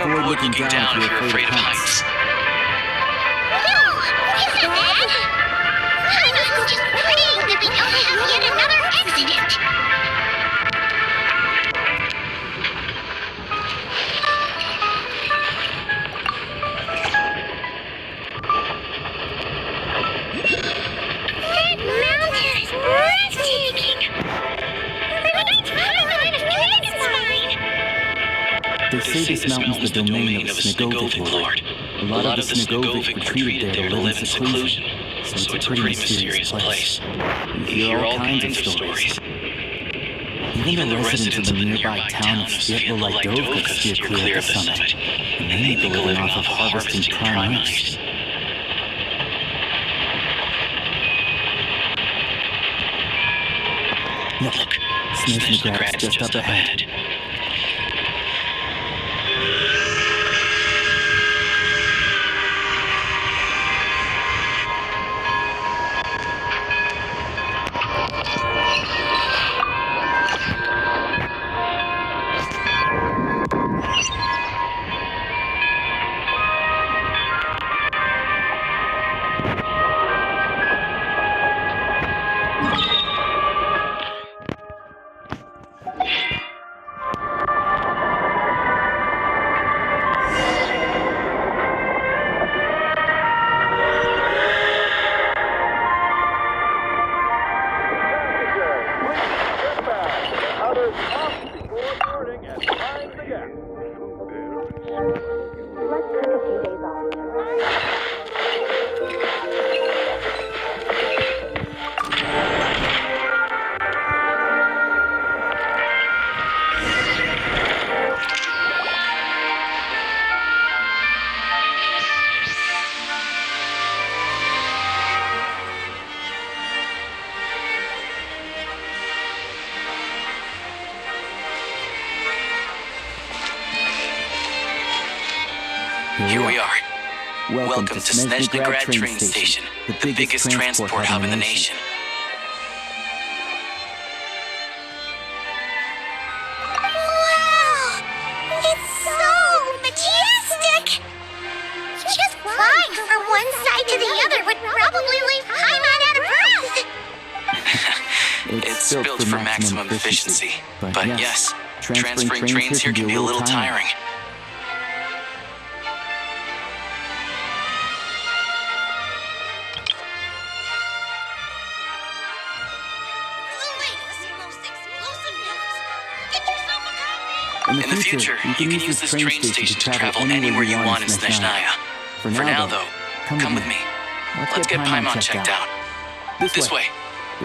avoid looking down if you're afraid of heights. No! Isn't that? I'm just praying that we don't have yet another accident. That mountain is breathtaking. But it's higher than a dragon's spine. They say this mountain's the domain of a Snegovic lord. A lot of the Snegovic retreated there to live in seclusion, so it's a pretty mysterious place. You hear all kinds of stories. Even the residents of the nearby town of Svietlo-Dovka steer clear of the summit, and they make a living off of harvesting prime ice. Look, Snezhnograd's just up ahead. Here we are. Welcome to Snezhnograd train station, the biggest transport hub in the nation. Wow! It's so majestic! Just flying from one side to the other would probably leave Paimon out of breath! It's built for maximum efficiency, but yes, transferring trains here can be a little tiring. In the future, you can use this train station to travel anywhere you want in Snezhnaya. For now, though, come with me. Let's get Paimon checked out. This way.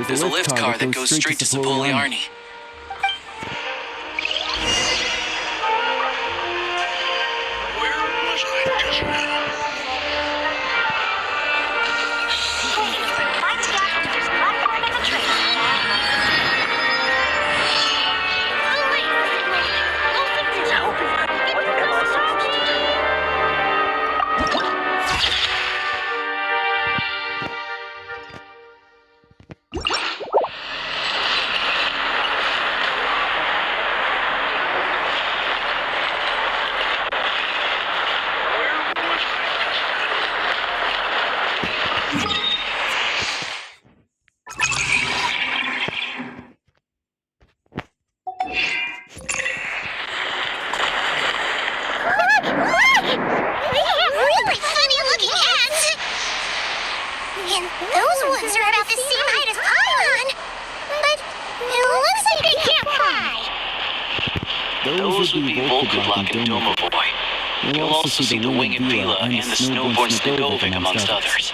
There's a lift car that goes straight to Sapoliarny. Where was I just now? Find the officer's platform in the train. And those ones are about the same height as Paimon. But it looks like they can't fly. Those would be Volcoblock and Domovoy. You'll also see the Winged Vila and the Snowborn Snegovic amongst others.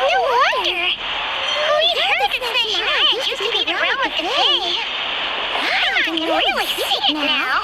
No wonder. We'd heard that Snezhnaya used to be the realm of the Fae. I can really see it now.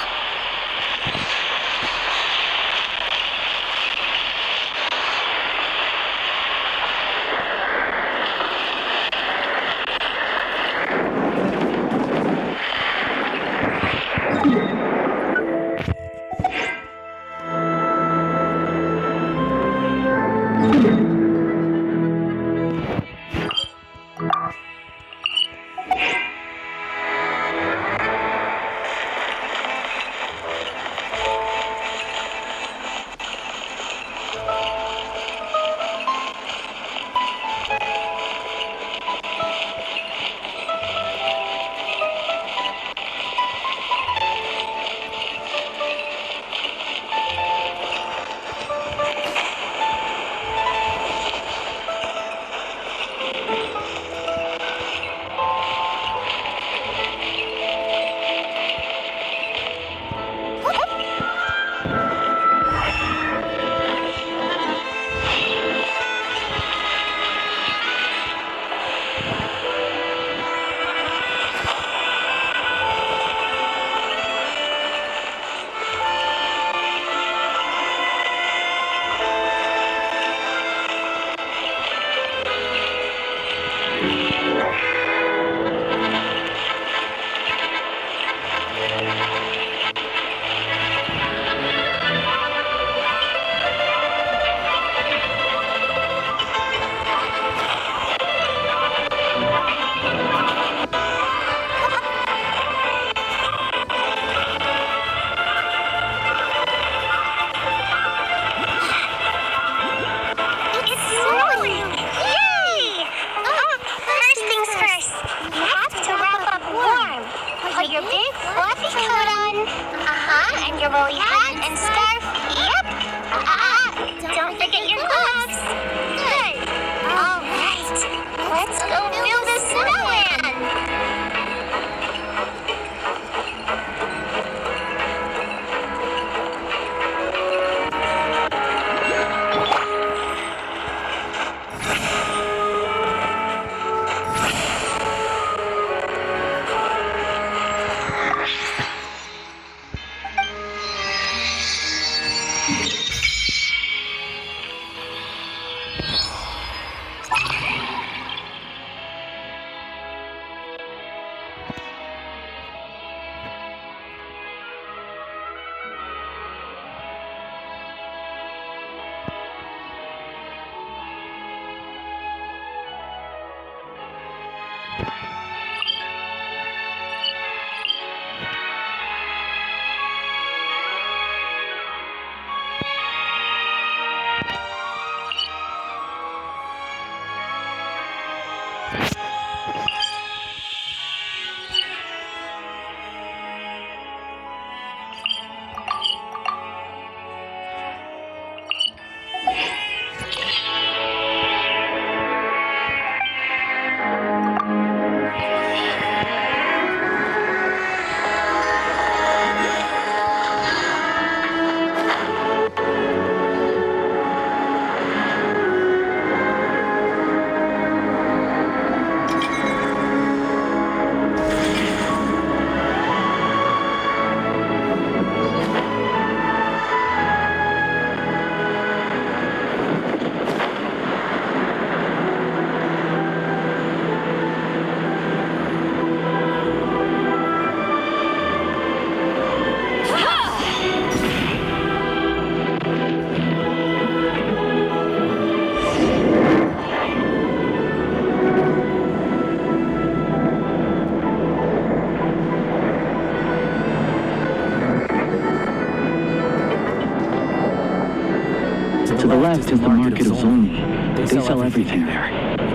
To the left is the Market of Zolny. They sell everything there.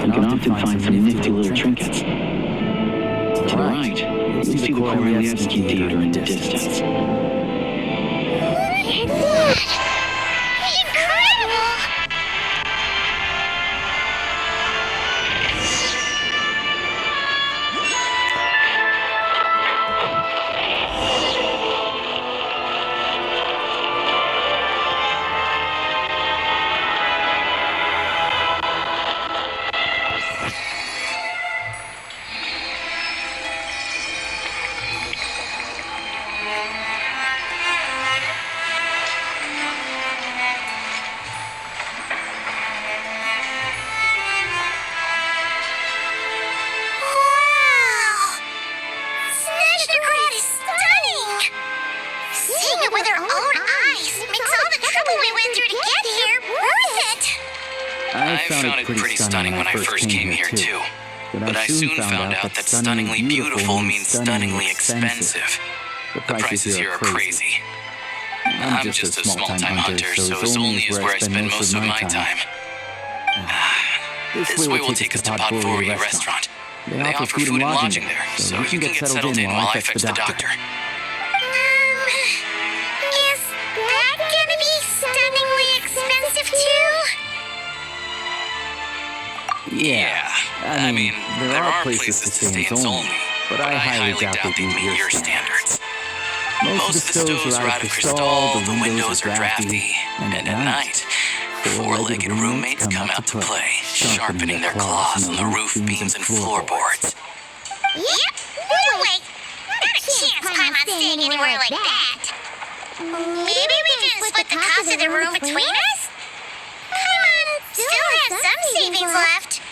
You can often find some nifty little trinkets. To the right, you'll see the Korolievsky Theater in the distance. Look at that! Incredible! Seeing it with our own eyes makes all the trouble we went through to get here worth it. I found it pretty stunning when I first came here, too. But I soon found out that stunningly beautiful means stunningly expensive. The prices here are crazy. I'm just a small-time hunter, so Zolni is where I spend most of my time. This way will take us to Podvory restaurant. They offer food and lodging there, so you can get settled in while I fetch the doctor. Is that gonna be stunningly expensive too? Yeah, I mean, there are places to stay in Zolni, but I highly doubt they meet your standards. Most of the stoves are out of crystal, the windows are drafty, and at night, four-legged roommates come out to play, sharpening their claws on the roof beams and floorboards. Yep, no way. Not a chance Paimon staying anywhere like that. Maybe we can split the cost of the room between us? Paimon still has some savings left.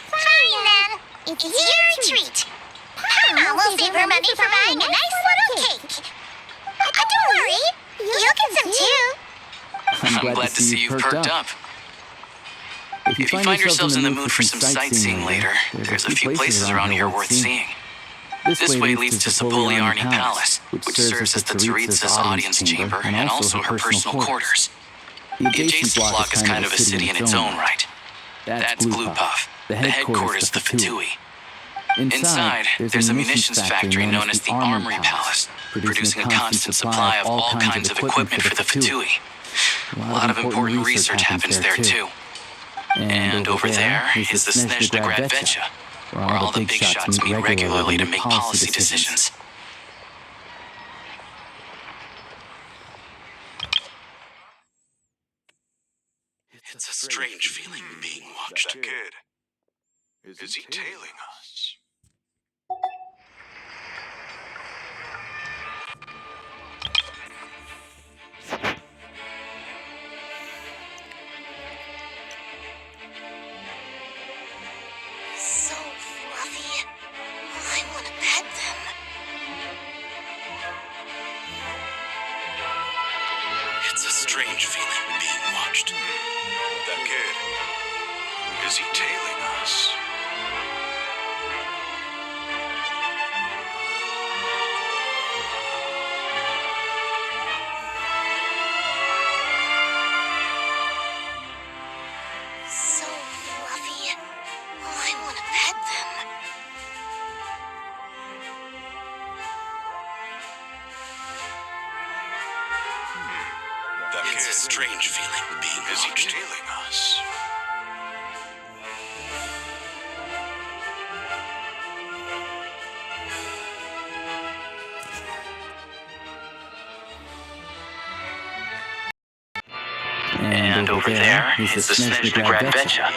Fine then. It's your treat. Paimon will save her money for buying a nice little cake. Don't worry, you'll get some too. I'm glad to see you've perked up. If you find yourselves in the mood for some sightseeing later, there's a few places around here worth seeing. This way leads to Sapoliarni Palace, which serves as the Tsaritsa's audience chamber and also her personal quarters. The adjacent block is kind of a city in its own right. That's Glupov, the headquarters of the Fatui. Inside, there's a munitions factory known as the Armory Palace, producing a constant supply of all kinds of equipment for the Fatui. A lot of important research happens there too. And over there is the Snezhna Grad Vecha, where all the big shots meet regularly to make policy decisions. It's a strange feeling being watched. That kid. Is he tailing us? So fluffy. I want to pet them. It's a strange feeling being watched. That kid. Is he tailing us? So fluffy. I want to pet them. That kid. It's a strange feeling being watched. Is he tailing us? And over there is the Snezhna Grad Vecha,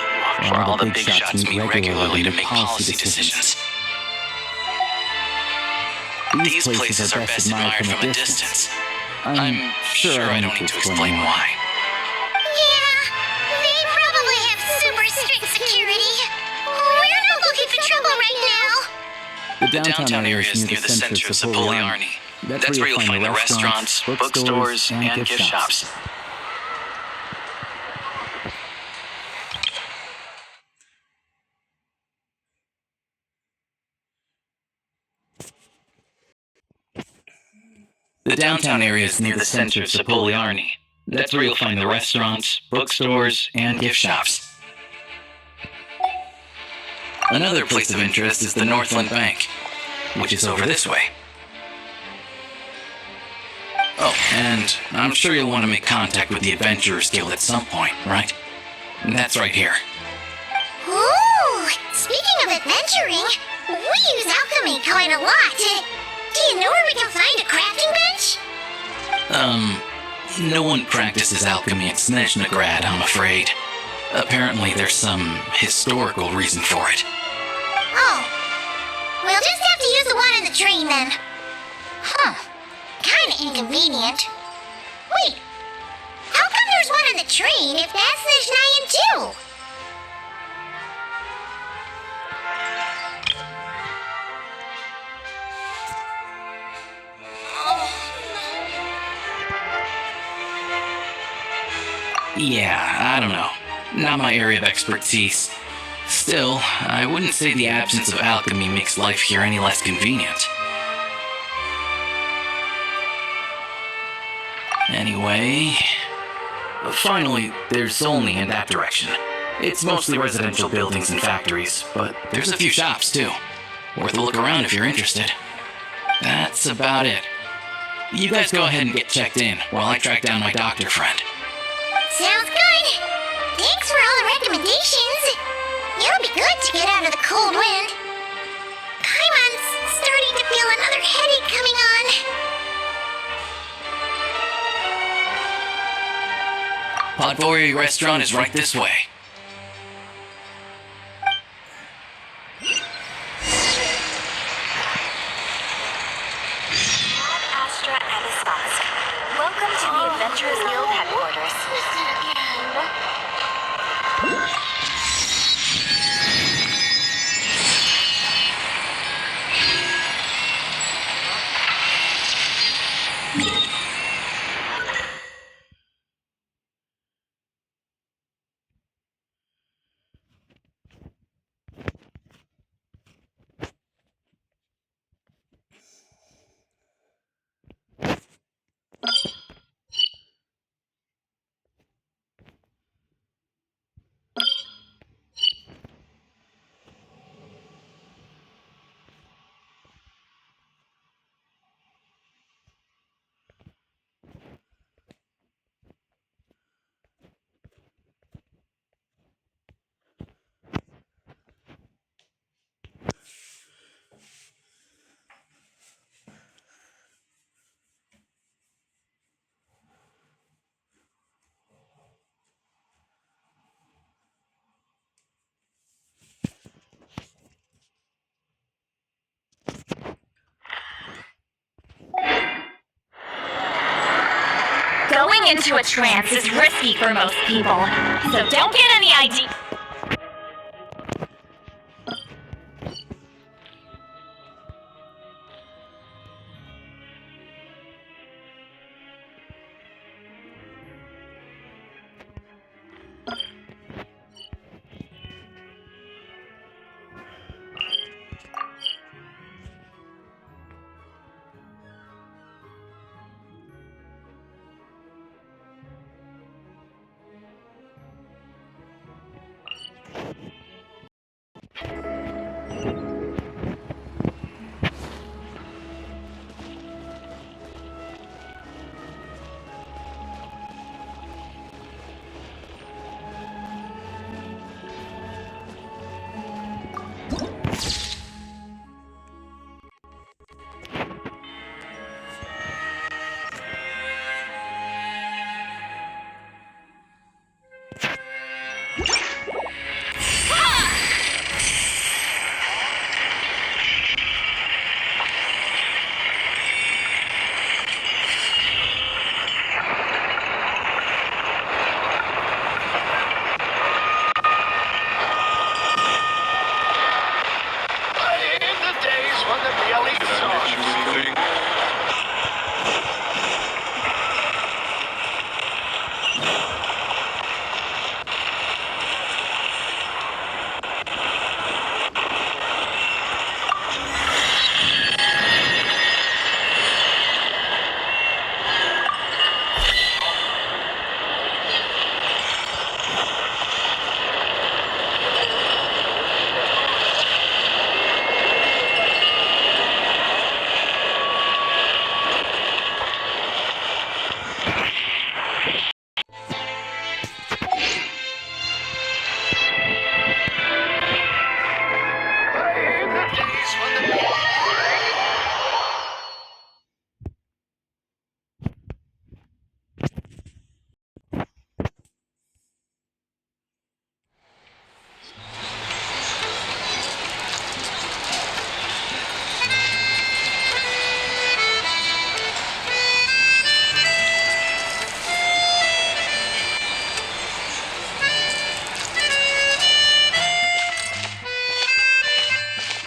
where all the big shots meet regularly to make policy decisions. These places are best admired from a distance. I'm sure I don't need to explain why. Yeah, they probably have super strict security. We're not looking for trouble right now. The downtown area is near the center of Sapoliarni. That's where you'll find the restaurants, bookstores, and gift shops. The downtown area is near the center of Sapoliarni. That's where you'll find the restaurants, bookstores, and gift shops. Another place of interest is the Northland Bank, which is over this way. Oh, and I'm sure you'll want to make contact with the Adventurers Guild at some point, right? That's right here. Ooh, speaking of adventuring, we use alchemy quite a lot. Do you know where we can find a crafting bench? No one practices alchemy at Snezhna Grad, I'm afraid. Apparently there's some historical reason for it. Oh, we'll just have to use the one on the train then. Huh, kinda inconvenient. Wait, how come there's one on the train if that's Snezhnayan too? Yeah, I don't know. Not my area of expertise. Still, I wouldn't say the absence of alchemy makes life here any less convenient. Anyway... Finally, there's Solney in that direction. It's mostly residential buildings and factories, but there's a few shops too. Worth a look around if you're interested. That's about it. You guys go ahead and get checked in while I track down my doctor friend. Sounds good. Thanks for all the recommendations. It'll be good to get out of the cold wind. Kaimon's starting to feel another headache coming on. Podvory restaurant is right this way. Welcome to the Adventurers Guild headquarters. Going into a trance is risky for most people, so don't get any idea.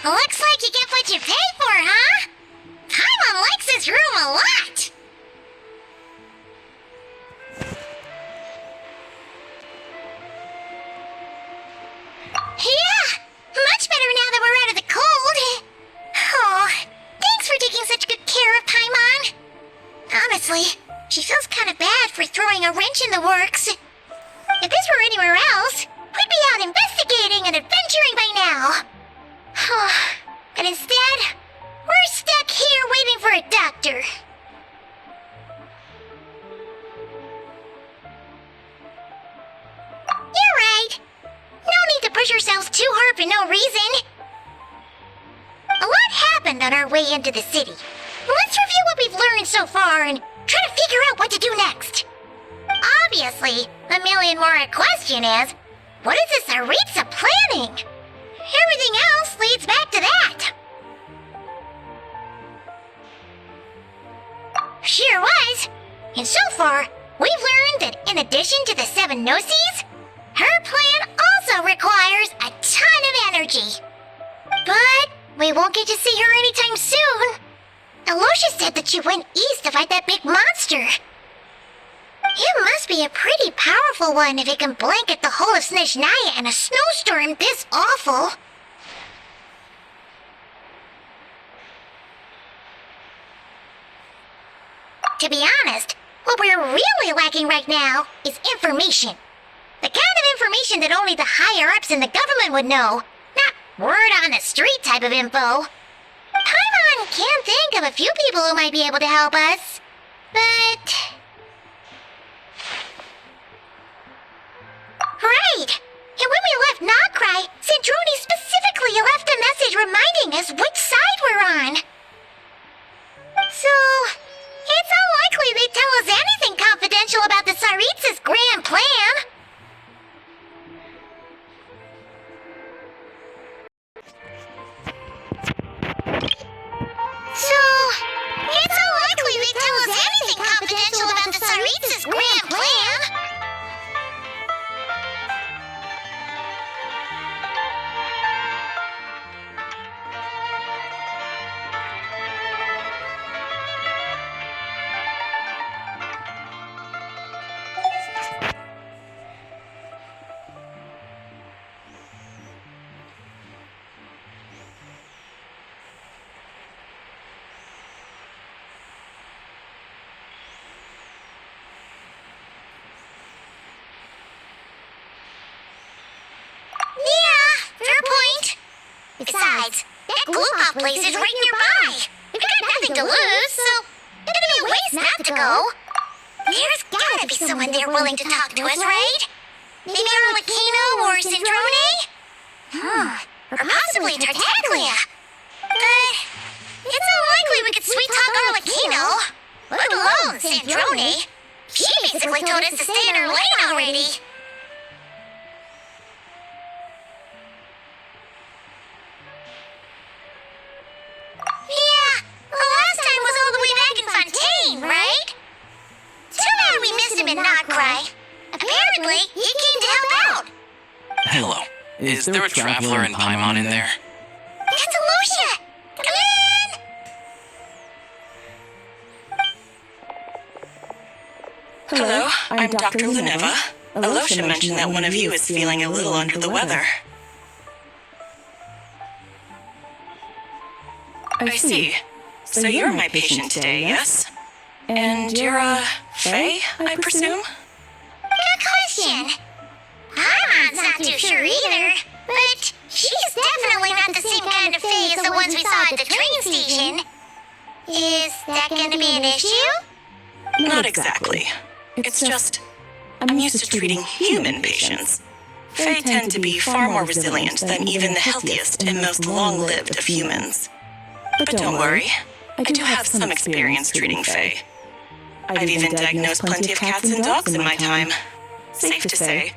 Looks like you get what you pay for, huh? Paimon likes this room a lot! throwing a wrench in the works. If this were anywhere else, we'd be out investigating and adventuring by now. But instead, we're stuck here waiting for a doctor. You're right. No need to push ourselves too hard for no reason. A lot happened on our way into the city. Let's review what we've learned so far and try to figure out what to do next. Obviously, the million-more question is, what is this Saritsa planning? Everything else leads back to that. Sure was. And so far, we've learned that in addition to the 7 Gnosis, her plan also requires a ton of energy. But we won't get to see her anytime soon. Alosha said that she went east to fight that big monster. It must be a pretty powerful one if it can blanket the whole of Snezhnaya in a snowstorm this awful. To be honest, what we're really lacking right now is information. The kind of information that only the higher-ups in the government would know, not word-on-the-street type of info. Paimon can think of a few people who might be able to help us, but... Right! And when we left Nagcry, Sandrone specifically left a message reminding us which side we're on. So, it's unlikely they'd tell us anything confidential about the Saritsa's grand plan. So, it's unlikely they'd tell us anything confidential about the Saritsa's grand plan. Besides, that glue-pop place is right nearby. We've got nothing to lose, so it'd be a waste not to go. There's gotta be someone there willing to talk to us, right? Maybe Arlecchino or Sandrone? Or possibly Tartaglia. But it's unlikely we could sweet-talk Arlecchino, let alone Sandrone. She basically told us to stay in her lane already. Yeah, the last time was all the way back in Fontaine, right? Too bad we missed him in Nagcry. Apparently, he came to help out. Hello. Is there a traveler and Paimon in there? It's Alosha! Come in! Hello, I'm Dr. Luneva. Alosha mentioned that one of you is feeling a little under the weather. I see. So you're my patient today, yes? And you're a Fae, I presume? Good question. Paimon's not too sure either, but she's definitely not the same kind of Fae as the ones we saw at the train station. Is that gonna be an issue? Not exactly. It's just, I'm used to treating human patients. Fae tend to be far more resilient than even the healthiest and most long-lived of humans. But don't worry, I do have some experience treating Fae. I've even diagnosed plenty of cats and dogs in my time. Safe to say,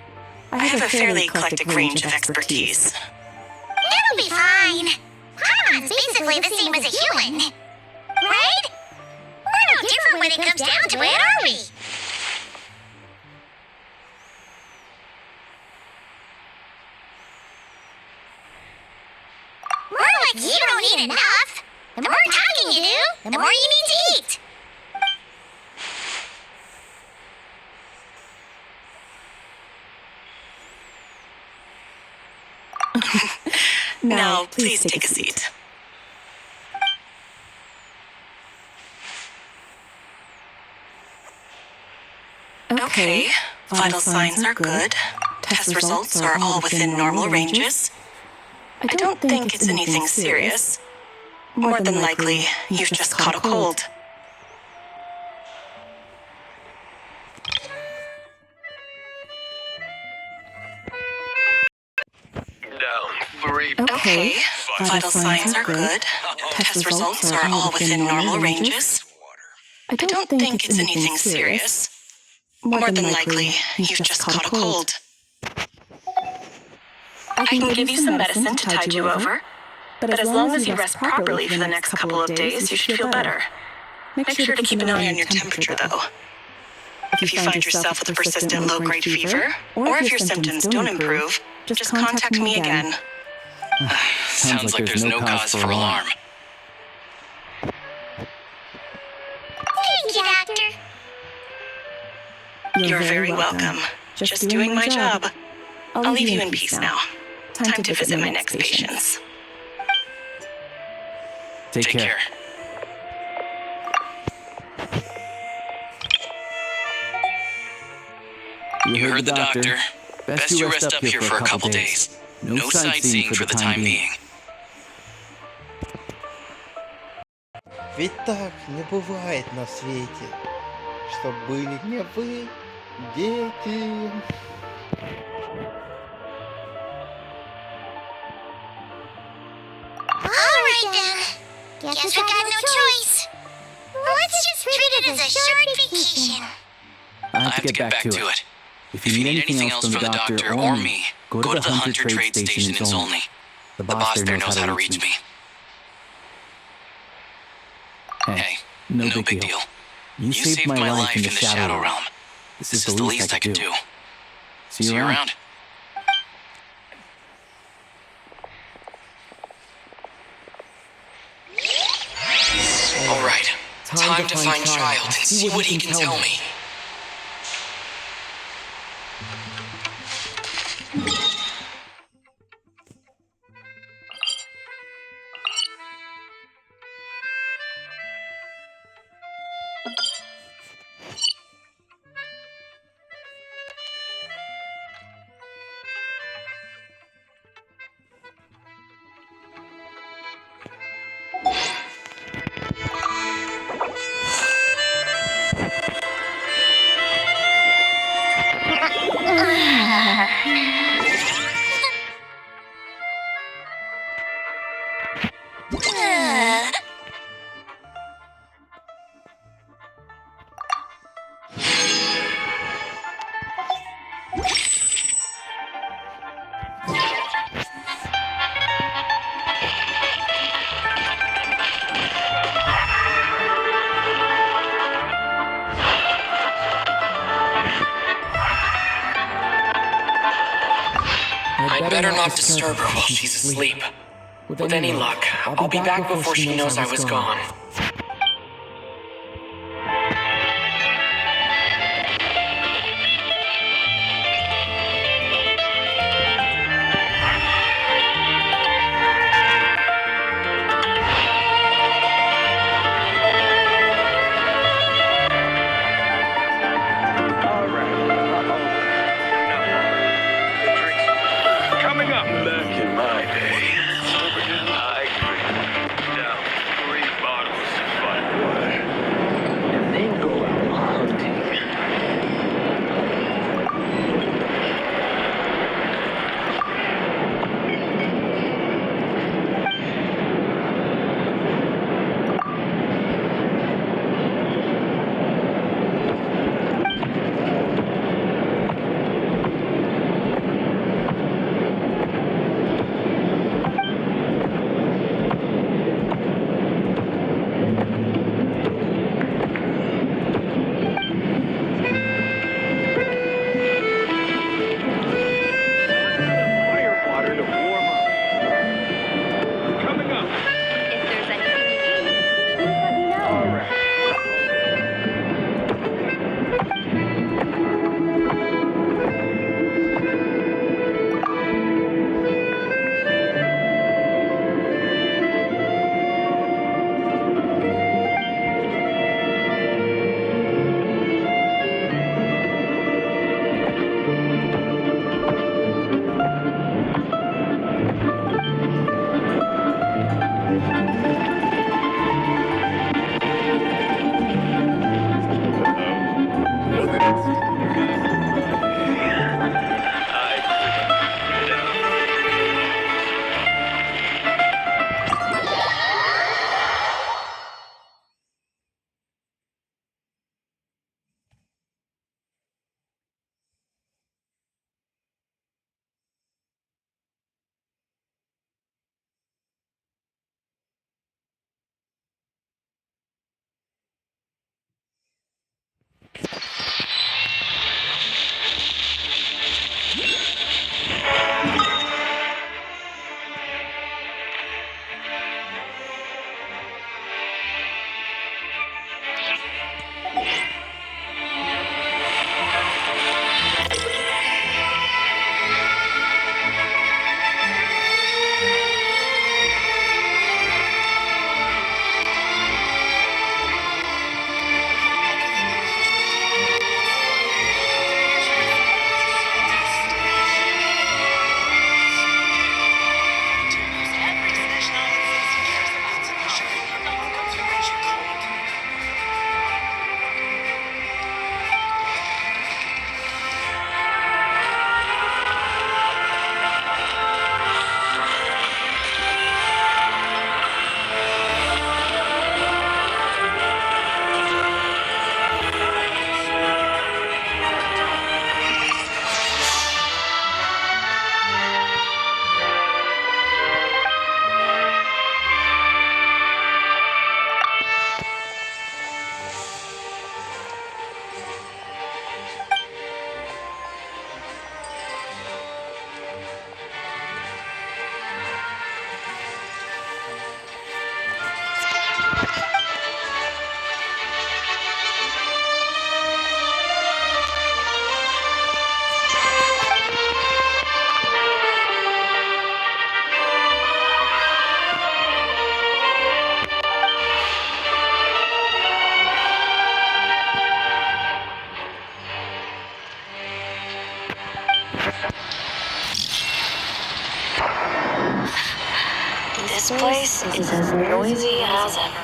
I have a fairly eclectic range of expertise. It'll be fine. Paimon's basically the same as a human. Right? We're no different when it comes down to it, are we? More like you don't eat enough. The more talking you do, the more you need to eat. Now, please take a seat. Okay, vital signs are good. Test results are all within normal ranges. I don't think it's anything serious. More than likely, you've just caught a cold. Down 3. Okay, vital signs are good. Test results are all within normal ranges. I don't think it's anything serious. More than likely, you've just caught a cold. I can give you some medicine to tide you over, but as long as you rest properly for the next couple of days, you should feel better. Make sure to keep an eye on your temperature, though. If you find yourself with a persistent low-grade fever, or if your symptoms don't improve, just contact me again. Sounds like there's no cause for alarm. Thank you, Doctor. You're very welcome. Just doing my job. I'll leave you in peace now. Time to visit my next patients. Take care. You heard the doctor. Best you rest up here for a couple days. No sightseeing for the time being. Ведь так не бывает на свете, чтоб были не вы, дети. Alright then. Guess we got no choice. Let's just treat it as a short vacation. I have to get back to it. If you need anything else from the doctor or me, go to the Hunter Trade Station in Zolny. The boss there knows how to reach me. Hey, no big deal. You saved my life in the Shadow Realm. This is the least I could do. See you around. All right, time to find Child and see what he can tell me. I'd better not disturb her while she's asleep. With any luck, I'll be back before she knows I was gone. Back in my day, I drank down 3 bottles place is as noisy as ever.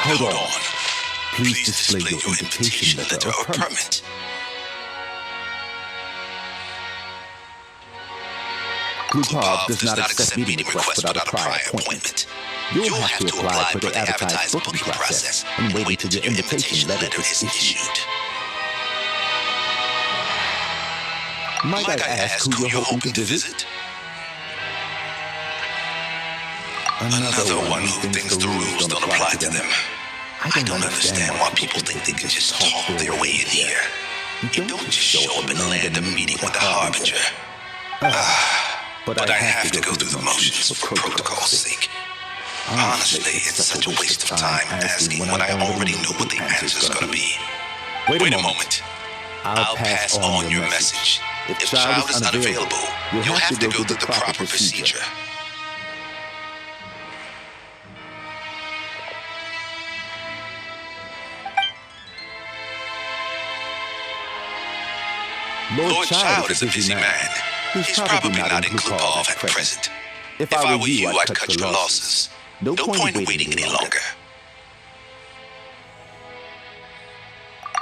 Hold on. Please display your invitation letter or permit. Blue Pub does not accept meeting requests without a prior appointment. You'll have to apply for the advertised booking process and wait until your invitation letter is issued. Might I ask who you're hoping to visit? Another one who thinks the rules don't apply to them. I don't understand why people think they can just talk their way in here. You don't just show up and land a meeting with the Harbinger. But I have to go through the motions for protocol's sake. Honestly, it's such a waste of time asking when I already know what the answer's gonna be. Wait a moment. I'll pass on your message. If child is unavailable, you'll have to go through the proper procedure. Lord Child is a busy man. He's probably not in Klupov at present. If I were you, I'd cut your losses. No point in waiting any longer.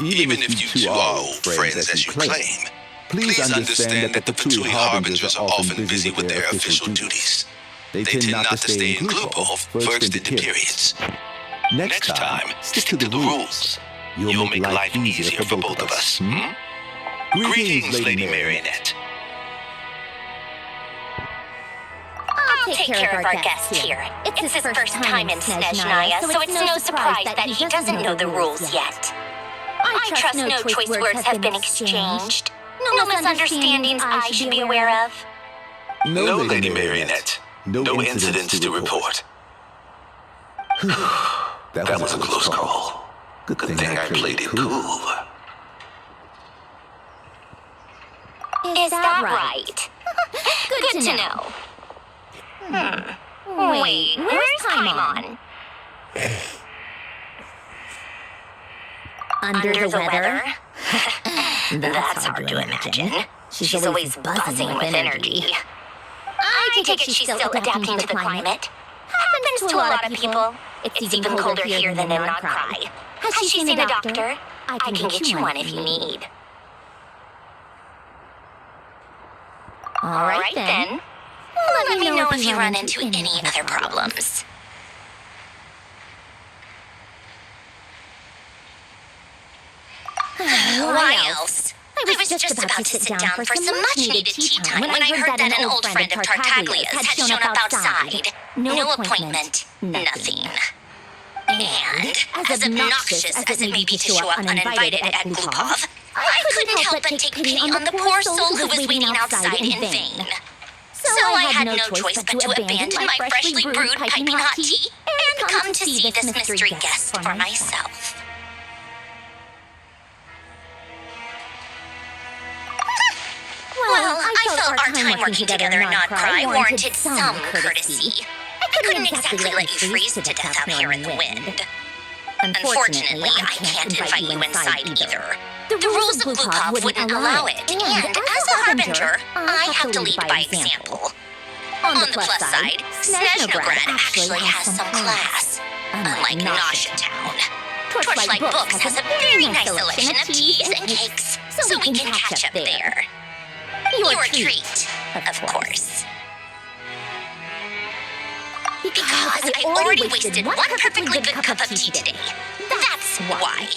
Even if you two are old friends as you claim, please understand that the Patui Harbingers are often busy with their official duties. They tend not to stay in Klupov for extended periods. Next time, stick to the rules. You'll make life easier for both of us. Greetings, Lady Marionette. I'll take care of our guest here. It's his first time in Snezhnaya, so it's no surprise that he doesn't know the rules yet. I trust no choice words have been exchanged. No misunderstandings I should be aware of. No, Lady Marionette. No incidents to report. That was a close call. Good thing I played it cool. Is that right? Good to know. Wait, where's Paimon? Under the weather? That's hard to imagine. She's always buzzing with energy. I take it she's still adapting to the climate. Happens to a lot of people. It's even colder here than in Nagcry. Has she seen a doctor? I can get you one if you need. Alright then. Let me know if you run into any other problems. Why else? I was just about to sit down for some much-needed tea time when I heard that an old friend of Tartaglia's had shown up outside. No appointment, nothing. And, as obnoxious as it may be to show up uninvited at Glupov, I couldn't help but take pity on the poor soul who was waiting outside in vain. So I had no choice but to abandon my freshly brewed piping hot tea and come to see this mystery guest for myself. Well, I felt our time working together and not cry warranted some courtesy. I couldn't exactly let you freeze to death out here in the wind. Unfortunately, I can't invite you inside either. The rules of Glupov wouldn't allow it, and as the Harbinger, I have to lead by example. On the plus side, Snezhnograd actually has some class, unlike Nasha Town. Torchlight Books has a very nice selection of teas and cakes, so we can catch up there. Your treat, of course. Because I already wasted one perfectly good cup of tea today. That's why.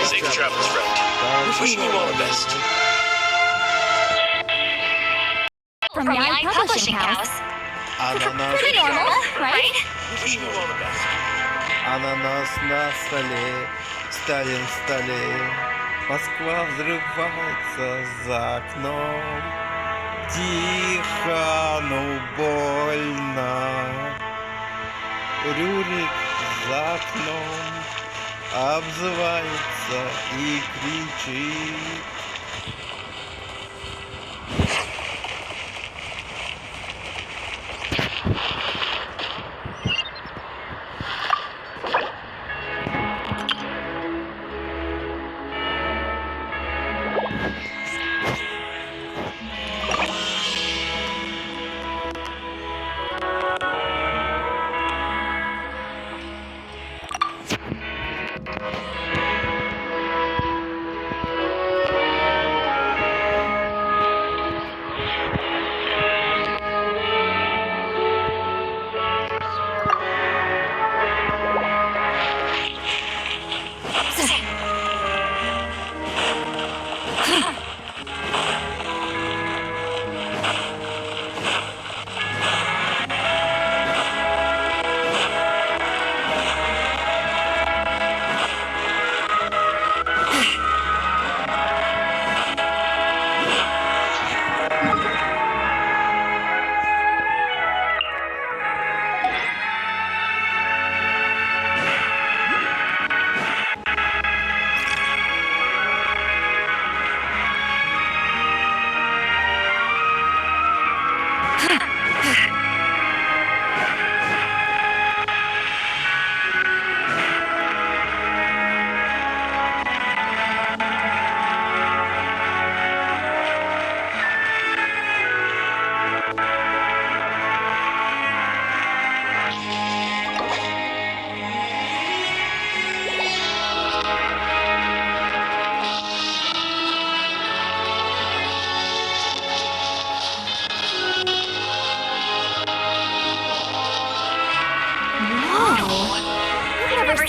Safe travels, friend. Wishing you all the best. From the Publishing House. Pretty normal, right? Wishing you all the best. Ананас на столе, Сталин в столе, Москва взрывается за окном. Тихо, но больно. Рюрик за окном обзывается и кричит.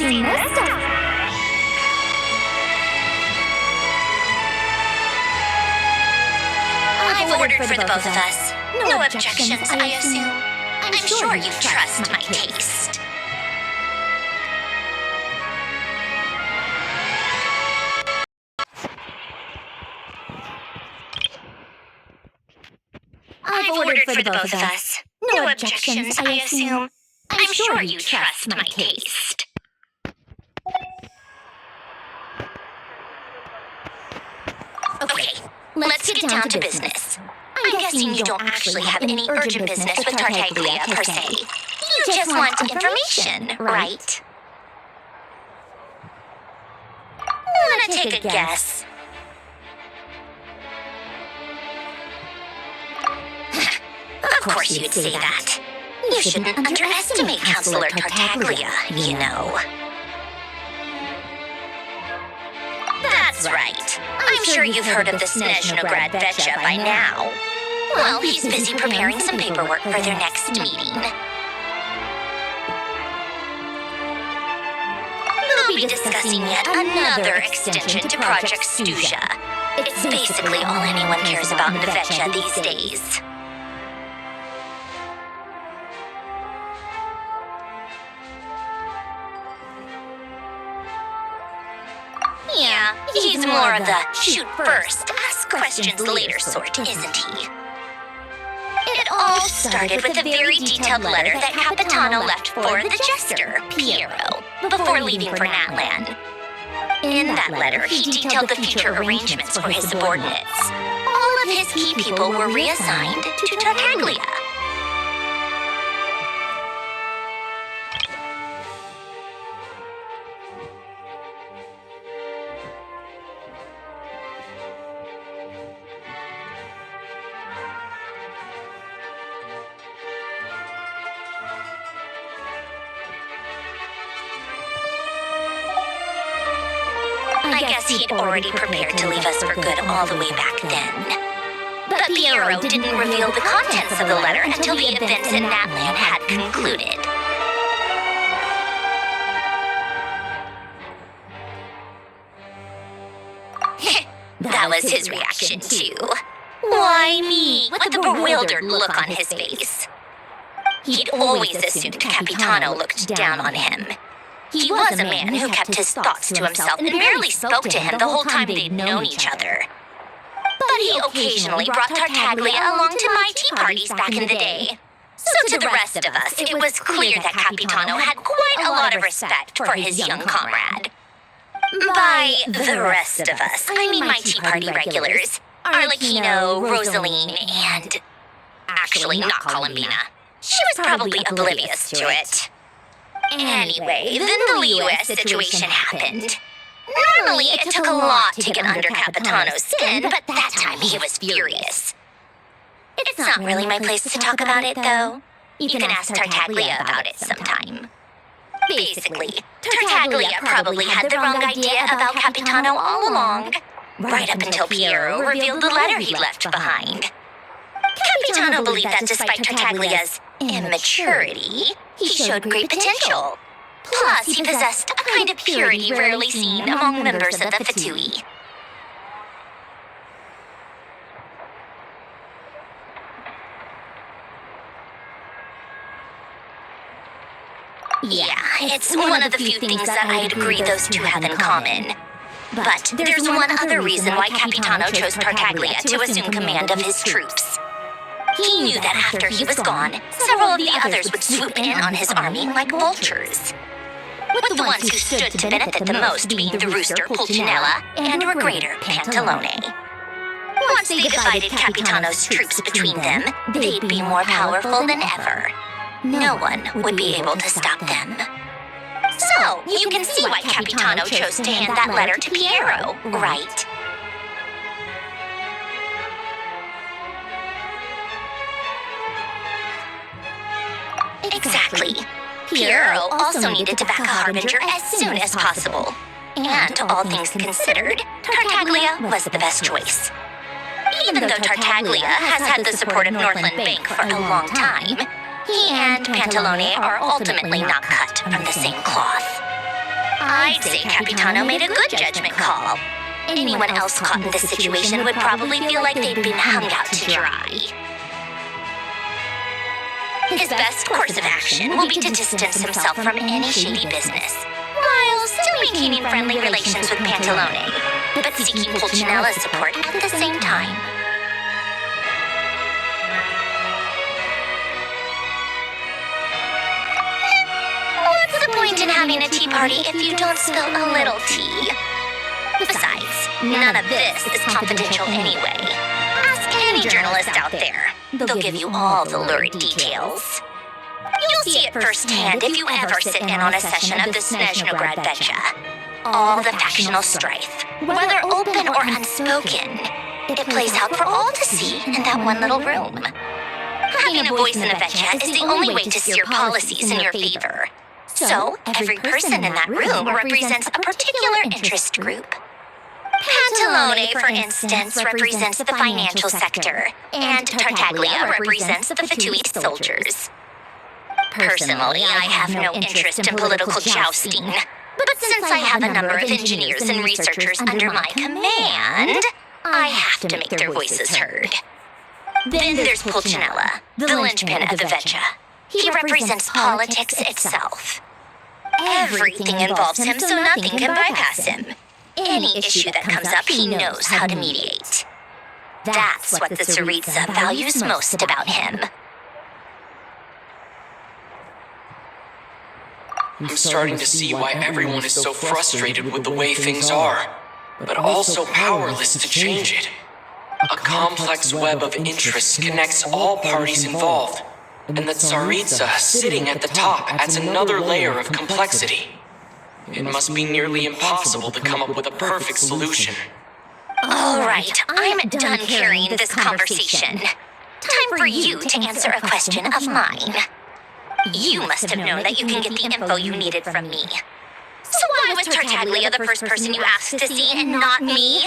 Seen this stuff. I've ordered for the both of us. No objections, I assume. I'm sure you trust my taste. I've ordered for the both of us. No objections, I assume. I'm sure you trust my taste. Okay, let's get down to business. I'm guessing you don't actually have any urgent business with Tartaglia, per se. You just want information, right? take a guess? Of course you'd say that. You shouldn't underestimate Counselor Tartaglia, you know. That's right. I'm sure you've heard of the Snezhnograd Betcha by now. Well, he's busy preparing some paperwork for their next meeting. They'll be discussing yet another extension to Project Stuja. It's basically all anyone cares about in the Vetcha these days. Yeah, he's more of the shoot first, ask questions later sort, isn't he? It all started with a very detailed letter that Capitano left for the jester, Piero, before leaving for Natlan. In that letter, he detailed the future arrangements for his subordinates. All of his key people were reassigned to Tartaglia. I guess he'd already prepared to leave us for good all the way back then. But Piero didn't reveal the contents of the letter until the events in Natlan had concluded. That was his reaction, too. Why me? With a bewildered look on his face. He'd always assumed Capitano looked down on him. He was a man who kept his thoughts to himself and barely spoke to him the whole time they'd known each other. But he occasionally brought Tartaglia along to my tea parties back in the day. So to the rest of us, it was clear that Capitano had quite a lot of respect for his young comrade. By the rest of us, I mean my tea party regulars. Arlecchino, Rosaline, and... actually not Columbina. She was probably oblivious to it. Anyway, then the Liues situation happened. Normally, it took a lot to get under Capitano's skin, but that time he was furious. It's not really my place to talk about it, though. You can ask Tartaglia about it sometime. Basically, Tartaglia probably had the wrong idea about Capitano all along, right up until Piero revealed the letter he left behind. Capitano believed that despite Tartaglia's immaturity, he showed great potential. Plus, he possessed a kind of purity rarely seen among members of the Fatui. Yeah, it's one of the few things that I'd agree those two have in common. But there's one other reason why Capitano chose Tartaglia to assume command of his troops. He knew that after he was gone, several of the others would swoop in on his army like vultures. With the ones who stood to benefit the most being the rooster Pulcinella and Regrator Pantalone. Once they divided Capitano's troops between them, they'd be more powerful than ever. No one would be able to stop them. So, you can see why Capitano chose to hand that letter to Piero, right? Exactly. Piero also needed to back a harbinger as soon as possible. And all things considered, Tartaglia was the best choice. Even though Tartaglia has had the support of Northland Bank for a long time, he and Pantalone are ultimately not cut from the same cloth. I'd say Capitano made a good judgment call. Anyone else caught in this situation would probably feel like they'd been hung out to dry. His best course of action will be to distance himself from any shady business, while still maintaining friendly relations with Pantalone, but seeking Pulcinella's support at the same time. What's the point in having a tea party if you don't spill a little tea? Besides, none of this is confidential anyway. Ask any journalist out there. They'll give you all the lurid details. You'll see it firsthand if you ever sit in on a session of the Snezhnograd Betcha. all the factional strife, whether open or unspoken. It plays out for all to see in that one little room. Having a voice in the Vetcha is the only way to steer policies in your favor. So, every person in that room represents a particular interest group. Pantalone, for instance, represents the financial sector, and Tartaglia represents the Fatui soldiers. Personally, I have no interest in political jousting, but since I have a number of engineers and researchers under my command, I have to make their voices heard. Then there's Pulcinella, the linchpin of the Vetcha. He represents politics itself. Everything involves him, so nothing can bypass him. Any issue that comes up, he knows how to mediate. That's what the Tsaritsa values most about him. I'm starting to see why everyone is so frustrated with the way things are, but also powerless to change it. A complex web of interests connects all parties involved, and the Tsaritsa sitting at the top adds another layer of complexity. It must be nearly impossible to come up with a perfect solution. All right, I'm done carrying this conversation. Time for you to answer a question of mine. You must have known that you can get the info you needed from me. So why was Tartaglia the first person you asked to see and not me?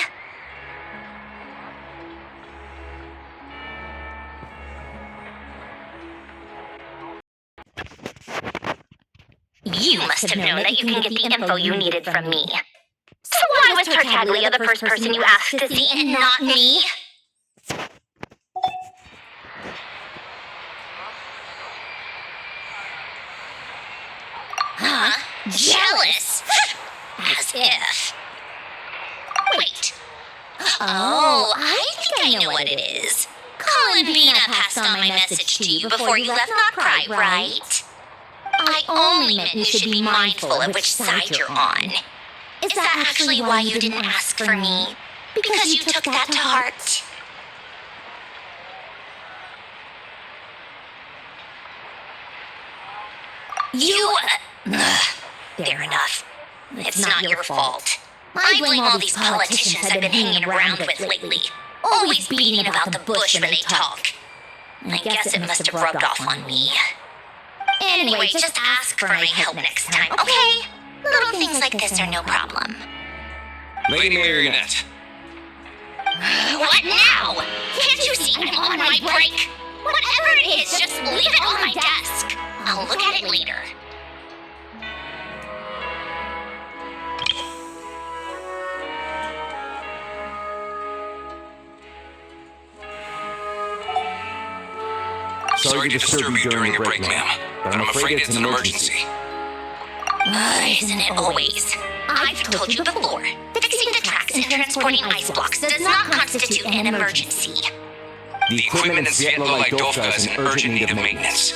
You must have known that you can get the info you needed from me. So why was Tartaglia the first person you asked to see and not me? Huh? Jealous? As if. Wait. Oh, I think I know what it is. Colin Vina passed on my message to you before you left Notcry, right? I only meant you should be mindful of which side you're on. Is that actually why you didn't ask for me? Because you took that to heart? Fair enough. It's not your fault. I blame all these politicians I've been hanging around with lately. Always beating about the bush when they talk. I guess it must have rubbed off on me. Anyway, just ask for my help next time, okay? Little things like this are no problem. Lady Marionette. What now? Can't you see I'm on my break? Whatever it is, just leave it on my desk. I'll look at it later. Sorry to disturb you during your break, ma'am, but I'm afraid it's an emergency. Isn't it always? I've told you before, fixing the tracks and transporting ice blocks does not constitute an emergency. The equipment in Svietlo-Lidovka is in urgent need of maintenance.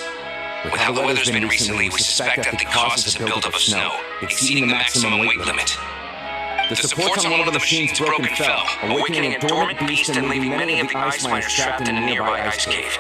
With how the weather's been recently, we suspect that the cause is a buildup of snow, exceeding the maximum weight limit. The supports on one of the machines broke and fell, awakening a dormant beast and leaving many of the ice miners trapped in a nearby ice cave.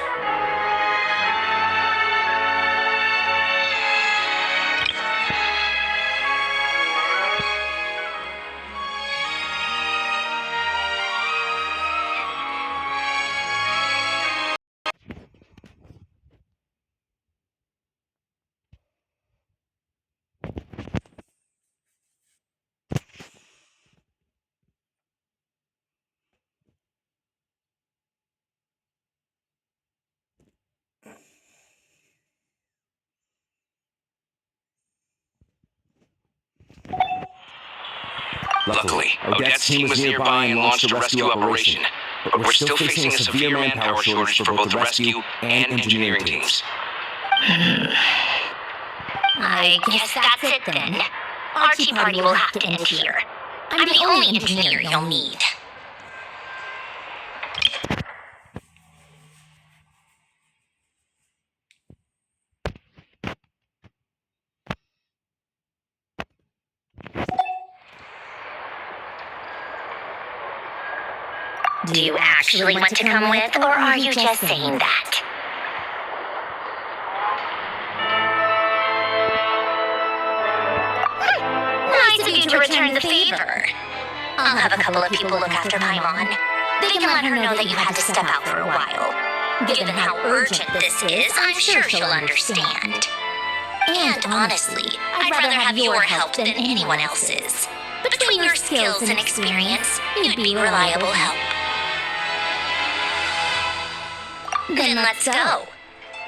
Luckily, Odette's team was nearby and launched a rescue operation, but we're still facing a severe manpower shortage for both the rescue and engineering teams. I guess that's it then. Our tea party will have to end here. I'm the only engineer you'll need. Do you actually want to come with, or are you just saying that? Nice of you to return favor. I'll have a couple of people look after Paimon. They can let her know that you had to step out for a while. Given how urgent this is, I'm sure she'll understand. And honestly, I'd rather have your help than anyone else's. Between your skills and experience, you'd be reliable help. Then let's go.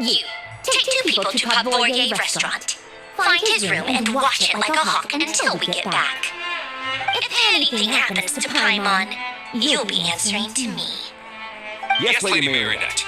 You, take two people to Pavoyer restaurant. Find his room and watch it like a hawk until we get back. If anything happens to Paimon, you'll be answering to me. Yes, Lady Marionette.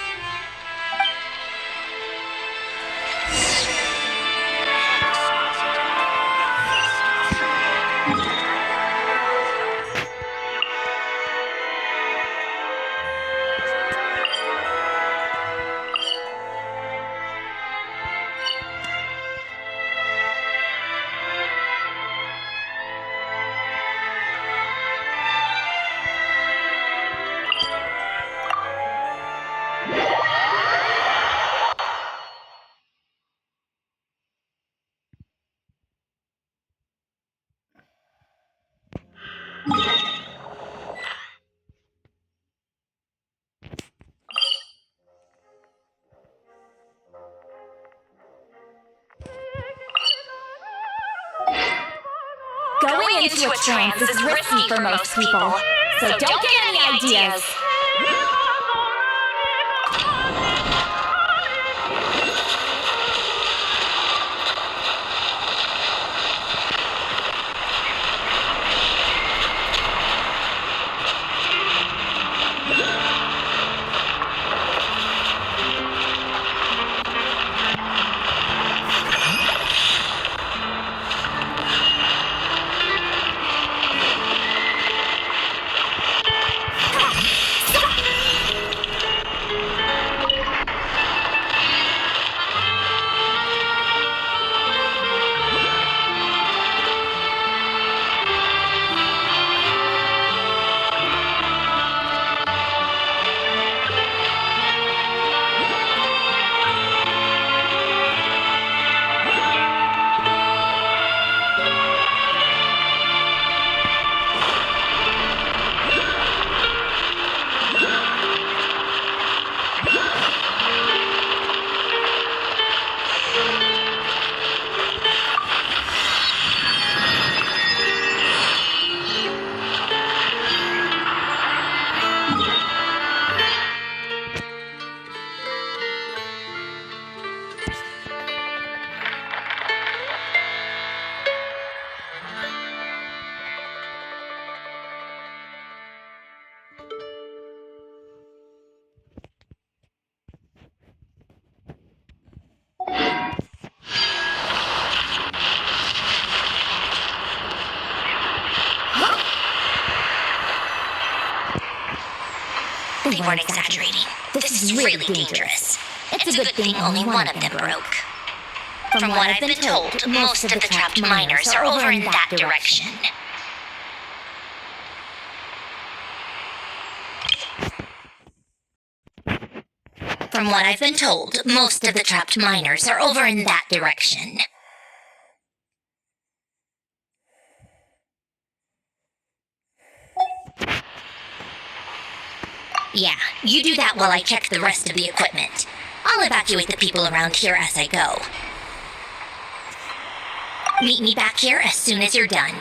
Going into a trance is risky for most people, so don't get any ideas. They weren't exaggerating. This is really dangerous. It's a good thing only one of them broke. From what I've been told, most of the trapped miners are over in that direction. From what I've been told, most of the trapped miners are over in that direction. Yeah, you do that while I check the rest of the equipment. I'll evacuate the people around here as I go. Meet me back here as soon as you're done.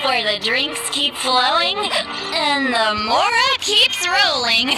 where the drinks keep flowing and the mora keeps rolling.